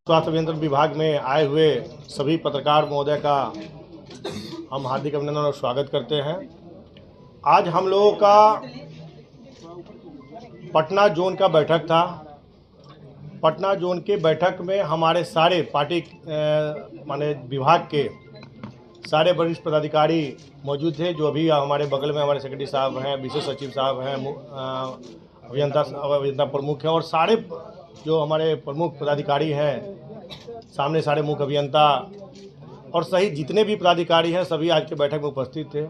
स्वास्थ्य अभियंत्रण विभाग में आए हुए सभी पत्रकार महोदय का हम हार्दिक अभिनंदन और स्वागत करते हैं। आज हम लोगों का पटना जोन का बैठक था। पटना जोन के बैठक में हमारे सारे पार्टी माने विभाग के सारे वरिष्ठ पदाधिकारी मौजूद थे। जो अभी हमारे बगल में हमारे सेक्रेटरी साहब हैं, विशेष सचिव साहब हैं, अभियंता प्रमुख हैं और सारे जो हमारे प्रमुख पदाधिकारी हैं, सामने सारे मुख्य अभियंता और सही जितने भी पदाधिकारी हैं सभी आज के बैठक में उपस्थित थे।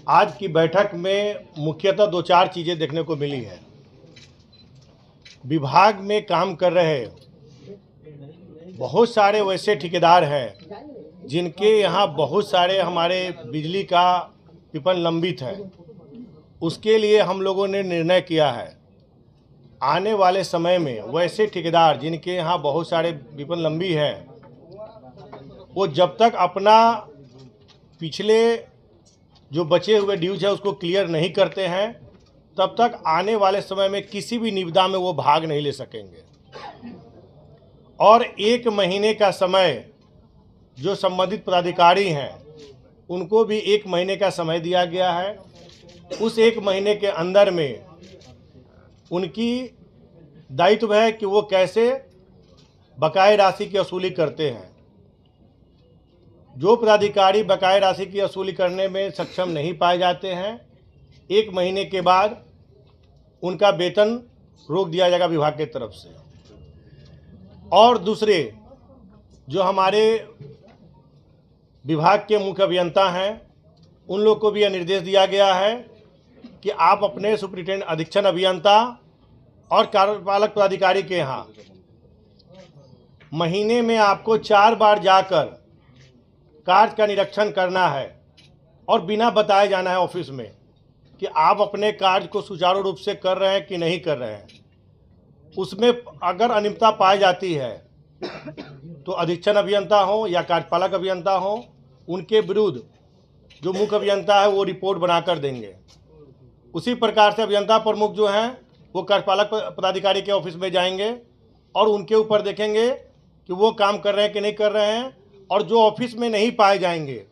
आज की बैठक में मुख्यतः 2-4 चीज़ें देखने को मिली है। विभाग में काम कर रहे बहुत सारे वैसे ठेकेदार हैं जिनके यहाँ बहुत सारे हमारे बिजली का विपण लंबित है। उसके लिए हम लोगों ने निर्णय किया है आने वाले समय में वैसे ठेकेदार जिनके यहाँ बहुत सारे विपण लंबी है, वो जब तक अपना पिछले जो बचे हुए ड्यूज है उसको क्लियर नहीं करते हैं, तब तक आने वाले समय में किसी भी निविदा में वो भाग नहीं ले सकेंगे। और 1 महीने का समय जो संबंधित पदाधिकारी हैं उनको भी 1 महीने का समय दिया गया है। उस 1 महीने के अंदर में उनकी दायित्व है कि वो कैसे बकाया राशि की वसूली करते हैं। जो पदाधिकारी बकाया राशि की वसूली करने में सक्षम नहीं पाए जाते हैं, 1 महीने के बाद उनका वेतन रोक दिया जाएगा विभाग की तरफ से। और दूसरे जो हमारे विभाग के मुख्य अभियंता हैं उन लोग को भी यह निर्देश दिया गया है कि आप अपने सुपरिटेंडेंट अधीक्षण अभियंता और कार्यपालक पदाधिकारी के यहाँ महीने में आपको 4 बार जाकर कार्य का निरीक्षण करना है और बिना बताए जाना है ऑफिस में कि आप अपने कार्य को सुचारू रूप से कर रहे हैं कि नहीं कर रहे हैं। उसमें अगर अनियमितता पाई जाती है तो अधीक्षण अभियंता हो या कार्यपालक अभियंता हो, उनके विरुद्ध जो मुख्य अभियंता है वो रिपोर्ट बनाकर देंगे। उसी प्रकार से अभियंता प्रमुख जो हैं वो कार्यपालक पदाधिकारी के ऑफिस में जाएंगे और उनके ऊपर देखेंगे कि वो काम कर रहे हैं कि नहीं कर रहे हैं। और जो ऑफिस में नहीं पाए जाएंगे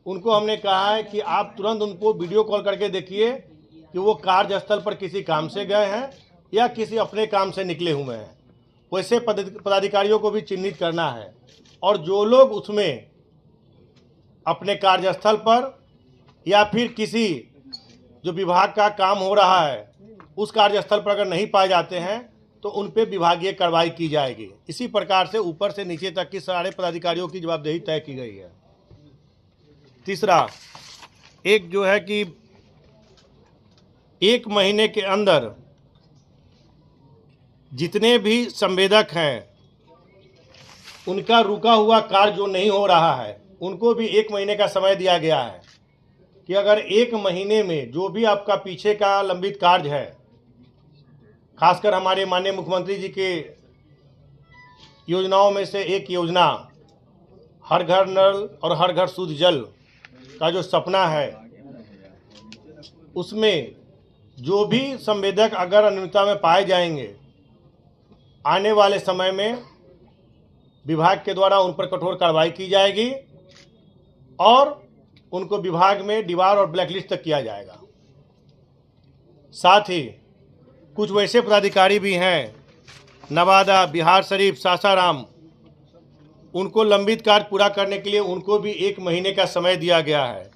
उनको हमने कहा है कि आप तुरंत उनको वीडियो कॉल करके देखिए कि वो कार्यस्थल पर किसी काम से गए हैं या किसी अपने काम से निकले हुए हैं। वैसे पदाधिकारियों को भी चिन्हित करना है और जो लोग उसमें अपने कार्यस्थल पर या फिर किसी जो विभाग का काम हो रहा है उस कार्यस्थल पर अगर नहीं पाए जाते हैं तो उन पे विभागीय कार्रवाई की जाएगी। इसी प्रकार से ऊपर से नीचे तक की सारे पदाधिकारियों की जवाबदेही तय की गई है। तीसरा एक जो है कि 1 महीने के अंदर जितने भी संवेदक हैं उनका रुका हुआ कार्य जो नहीं हो रहा है उनको भी 1 महीने का समय दिया गया है कि अगर 1 महीने में जो भी आपका पीछे का लंबित कार्य है, खासकर हमारे माननीय मुख्यमंत्री जी के योजनाओं में से एक योजना हर घर नल और हर घर शुद्ध जल का जो सपना है, उसमें जो भी संवेदक अगर अनियमितता में पाए जाएंगे, आने वाले समय में विभाग के द्वारा उन पर कठोर कार्रवाई की जाएगी और उनको विभाग में डीवार और ब्लैकलिस्ट तक किया जाएगा। साथ ही कुछ वैसे पदाधिकारी भी हैं नवादा, बिहार शरीफ, सासाराम, उनको लंबित कार्य पूरा करने के लिए उनको भी 1 महीने का समय दिया गया है।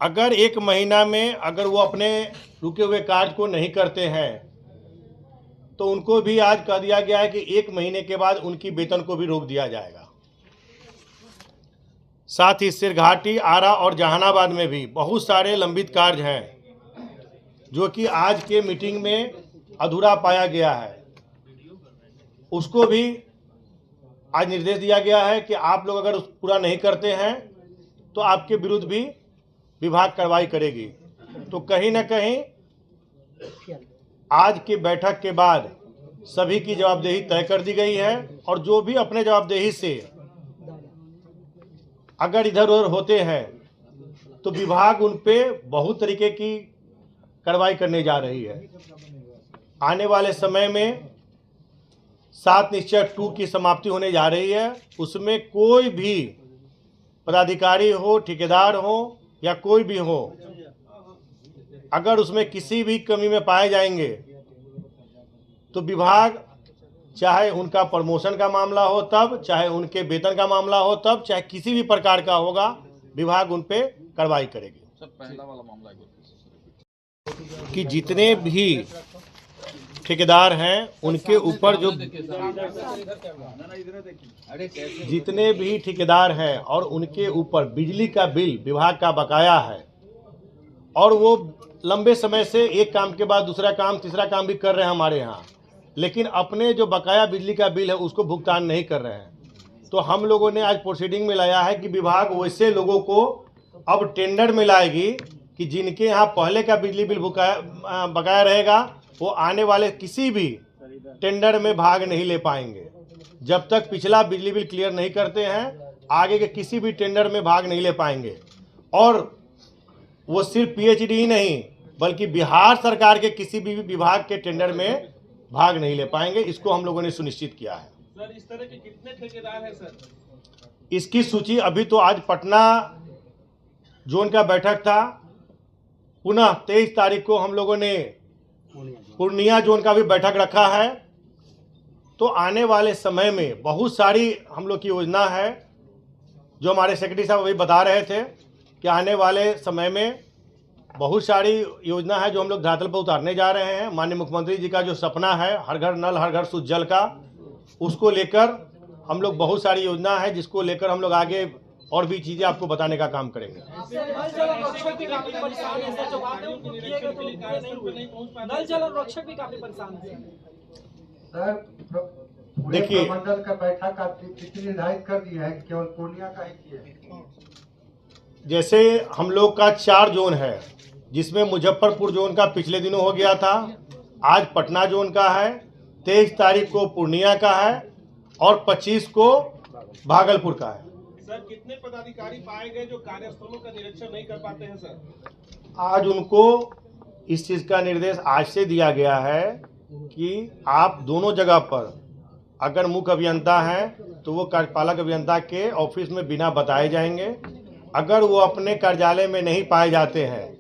अगर 1 महीना में अगर वो अपने रुके हुए कार्य को नहीं करते हैं तो उनको भी आज कह दिया गया है कि 1 महीने के बाद उनकी वेतन को भी रोक दिया जाएगा। साथ ही सिरघाटी, आरा और जहानाबाद में भी बहुत सारे लंबित कार्य हैं जो कि आज के मीटिंग में अधूरा पाया गया है। उसको भी आज निर्देश दिया गया है कि आप लोग अगर पूरा नहीं करते हैं तो आपके विरुद्ध भी विभाग कार्रवाई करेगी। तो कहीं ना कहीं आज की बैठक के बाद सभी की जवाबदेही तय कर दी गई है और जो भी अपने जवाबदेही से अगर इधर उधर होते हैं तो विभाग उन पे बहुत तरीके की कार्रवाई करने जा रही है। आने वाले समय में 7 निश्चय 2 की समाप्ति होने जा रही है। उसमें कोई भी पदाधिकारी हो, ठेकेदार हो या कोई भी हो, अगर उसमें किसी भी कमी में पाए जाएंगे तो विभाग, चाहे उनका प्रमोशन का मामला हो तब, चाहे उनके वेतन का मामला हो तब, चाहे किसी भी प्रकार का होगा, विभाग उन पे कार्रवाई करेगी। सर पहला वाला मामला कि जितने भी ठेकेदार हैं उनके ऊपर जो जितने भी ठेकेदार हैं और उनके ऊपर बिजली का बिल विभाग का बकाया है और वो लंबे समय से एक काम के बाद दूसरा काम, तीसरा काम भी कर रहे हैं हमारे यहाँ, लेकिन अपने जो बकाया बिजली का बिल है उसको भुगतान नहीं कर रहे हैं, तो हम लोगों ने आज प्रोसीडिंग में लाया है कि विभाग वैसे लोगों को अब टेंडर में लाएगी कि जिनके यहाँ पहले का बिजली बिल बकाया रहेगा वो आने वाले किसी भी टेंडर में भाग नहीं ले पाएंगे। जब तक पिछला बिजली बिल क्लियर नहीं करते हैं, आगे के किसी भी टेंडर में भाग नहीं ले पाएंगे। और वो सिर्फ पीएचडी ही नहीं बल्कि बिहार सरकार के किसी भी विभाग के टेंडर में भाग नहीं ले पाएंगे। इसको हम लोगों ने सुनिश्चित किया है। सर, इस तरह के कितने ठेकेदार हैं सर? इसकी सूची अभी तो आज पटना जोन का बैठक था, पुनः 23 तारीख को हम लोगों ने पूर्णिया जोन का भी बैठक रखा है। तो आने वाले समय में बहुत सारी हम लोग की योजना है, जो हमारे सेक्रेटरी साहब अभी बता रहे थे कि आने वाले समय में बहुत सारी योजना है जो हम लोग धरातल पर उतारने जा रहे हैं। माननीय मुख्यमंत्री जी का जो सपना है हर घर नल हर घर शुद्ध जल का, उसको लेकर हम लोग बहुत सारी योजना है जिसको लेकर हम लोग आगे और भी चीजें आपको बताने का काम करेंगे। नल जल और रक्षक भी काफी परेशान है सर। देखिए, मंडल का बैठक का तिथि निर्धारित कर दिया है, केवल पूर्णिया का ही किया। जैसे हम लोग का 4 जोन है, जिसमें मुजफ्फरपुर जोन का पिछले दिनों हो गया था, आज पटना जोन का है, 23 तारीख को पूर्णिया का है और 25 को भागलपुर का है। सर, कितने पदाधिकारी पाए गए जो कार्यस्थलों का निरीक्षण नहीं कर पाते हैं सर? आज उनको इस चीज़ का निर्देश आज से दिया गया है कि आप दोनों जगह पर अगर मुख्य अभियंता हैं तो वो कार्यपालक अभियंता के ऑफिस में बिना बताए जाएंगे। अगर वो अपने कार्यालय में नहीं पाए जाते हैं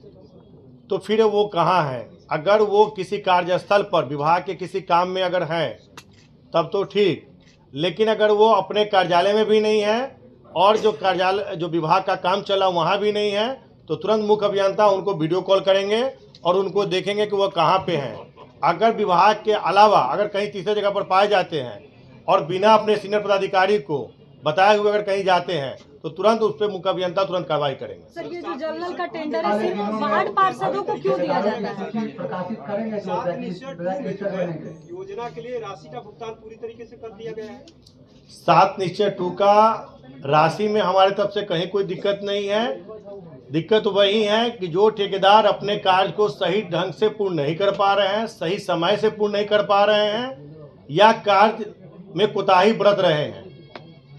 तो फिर वो कहाँ हैं। अगर वो किसी कार्यस्थल पर विभाग के किसी काम में अगर हैं तब तो ठीक, लेकिन अगर वो अपने कार्यालय में भी नहीं है और जो विभाग का काम चला वहाँ भी नहीं है तो तुरंत मुख्य अभियंता उनको वीडियो कॉल करेंगे और उनको देखेंगे कि वो कहाँ पे हैं। अगर विभाग के अलावा अगर कहीं तीसरे जगह पर पाए जाते हैं और बिना अपने सीनियर पदाधिकारी को बताए हुए अगर कहीं जाते हैं तो तुरंत उस पर मुख्य अभियंता तुरंत कार्रवाई करेंगे। सर, ये जो जल नल का टेंडर है सिर्फ वार्ड पार्षदों को क्यों दिया जाता है? प्रकाशित करेंगे योजना के लिए राशि का भुगतान पूरी तरीके से कर दिया गया है। 7 निश्चय 2 का राशि में हमारे तरफ से कहीं कोई दिक्कत नहीं है। दिक्कत वही है कि जो ठेकेदार अपने कार्य को सही ढंग से पूर्ण नहीं कर पा रहे हैं, सही समय से पूर्ण नहीं कर पा रहे हैं या कार्य में कोताही बरत रहे हैं,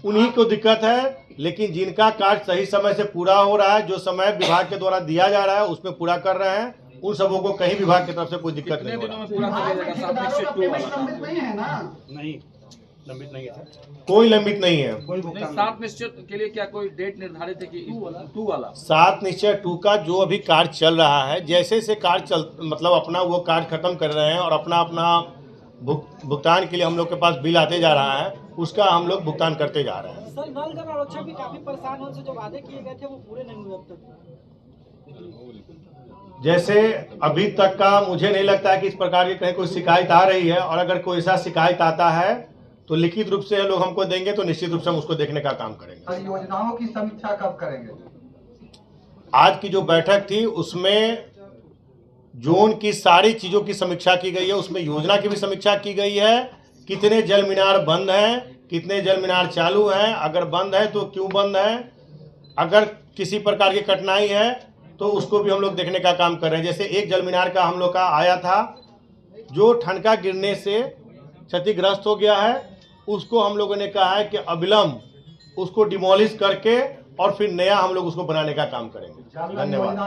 उन्हीं को दिक्कत है। लेकिन जिनका कार्य सही समय से पूरा हो रहा है, जो समय विभाग के द्वारा दिया जा रहा है उसमें पूरा कर रहे हैं, उन सबों को कहीं विभाग की तरफ से कोई दिक्कत नहीं हो रहा नहीं, लंबित नहीं है सर। कोई लंबित नहीं है। 7 निश्चय के लिए क्या कोई डेट निर्धारित है कि 2 वाला 7 निश्चय 2 का जो अभी कार्य चल रहा है, जैसे से कार्य चल मतलब अपना वो कार्य खत्म कर रहे हैं और अपना भुगतान के लिए हम लोग के पास बिल आते जा रहा है, उसका हम लोग भुगतान करते जा रहे हैं। सर, नल जल और रक्षक भी काफी परेशान है, उनसे जो वादे किए गए थे वो पूरे नहीं हुए अब तक। जैसे अभी तक का मुझे नहीं लगता है कि इस प्रकार की कहीं कोई शिकायत आ रही है, और अगर कोई ऐसा शिकायत आता है तो लिखित रूप से लोग हमको देंगे तो निश्चित रूप से हम उसको देखने का काम करेंगे। योजनाओं की समीक्षा कब करेंगे? आज की जो बैठक थी उसमें जोन की सारी चीज़ों की समीक्षा की गई है, उसमें योजना की भी समीक्षा की गई है। कितने जल मीनार बंद हैं, कितने जल मीनार चालू हैं, अगर बंद है तो क्यों बंद है, अगर किसी प्रकार की कठिनाई है तो उसको भी हम लोग देखने का काम कर रहे हैं। जैसे एक जल मीनार का हम लोग का आया था जो ठनका गिरने से क्षतिग्रस्त हो गया है, उसको हम लोगों ने कहा है कि अविलंब उसको डिमोलिश करके और फिर नया हम लोग उसको बनाने का काम करेंगे। धन्यवाद।